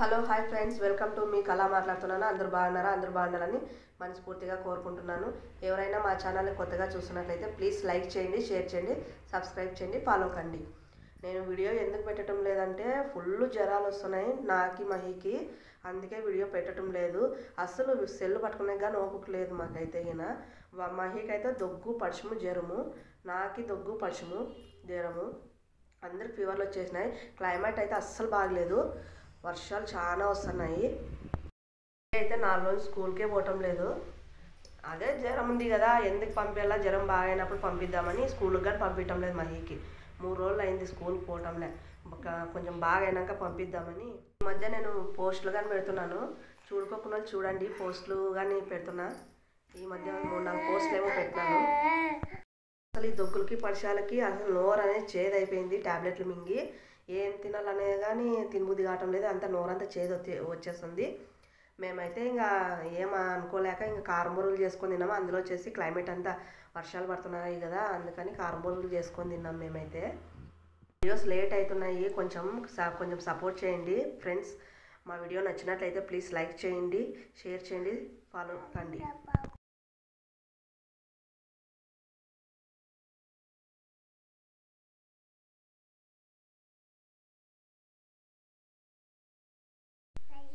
Hello hi friends, welcome to మీ కళా మాట్లాడుతున్నాను. అందరూ బాగున్నారని మనస్ఫూర్తిగా కోరుకుంటున్నాను. ఎవరైనా మా ఛానల్ని కొత్తగా చూస్తున్నట్లయితే ప్లీజ్ లైక్ చేయండి, షేర్ చేయండి, సబ్స్క్రైబ్ చేయండి, ఫాలో కండి. నేను వీడియో ఎందుకు పెట్టడం లేదంటే ఫుల్ జ్వరాలు వస్తున్నాయి నాకి మహికి, అందుకే వీడియో పెట్టడం లేదు. అసలు సెల్ పట్టుకునే కానీ ఓపిక లేదు మాకైతే. ఈయన మహికి అయితే దగ్గు పడిచము జ్వరము, నాకి దగ్గు పడిచము జ్వరము, అందరికి ఫీవర్లు వచ్చేసినాయి. క్లైమేట్ అయితే అస్సలు బాగలేదు, వర్షాలు చాలా వస్తున్నాయి. అయితే 4 రోజులు స్కూల్కే పోవటం లేదు. అదే జ్వరం ఉంది కదా, ఎందుకు పంపించాలా, జ్వరం బాగైనప్పుడు పంపిద్దామని స్కూల్కి కానీ పంపించడం లేదు. మహికి 3 రోజులు అయింది స్కూల్కి పోవటంలే, కొంచెం బాగా అయినాక పంపిద్దామని. ఈ మధ్య నేను పోస్టులు కానీ పెడుతున్నాను, చూడుకోకుండా చూడండి, పోస్టులు కానీ పెడుతున్నా. ఈ మధ్య 3-4 పోస్టులు ఏమో పెట్టినాను. అసలు ఈ దగ్గులకి పడిశాలకి అసలు నోరు అనేది చేదైపోయింది. ట్యాబ్లెట్లు మింగి ఏం తినాలనే కానీ తినబుద్ధి కావటం లేదు, అంతా నోరంతా చేదు వచ్చేస్తుంది. మేమైతే ఇంకా ఏం అనుకోలేక ఇంకా కారంబూరలు చేసుకొని తిన్నాము. అందులో వచ్చేసి క్లైమేట్ అంతా వర్షాలు పడుతున్నాయి కదా, అందుకని కారంబూరలు చేసుకొని తిన్నాం మేమైతే. వీడియోస్ లేట్ అవుతున్నాయి, కొంచెం సపోర్ట్ చేయండి ఫ్రెండ్స్. మా వీడియో నచ్చినట్లయితే ప్లీజ్ లైక్ చేయండి, షేర్ చేయండి, ఫాలో కండి.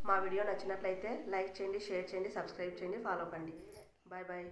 మా వీడియో నచ్చినట్లయితే లైక్ చేయండి, షేర్ చేయండి, సబ్స్క్రైబ్ చేయండి, ఫాలో కండి. Bye bye.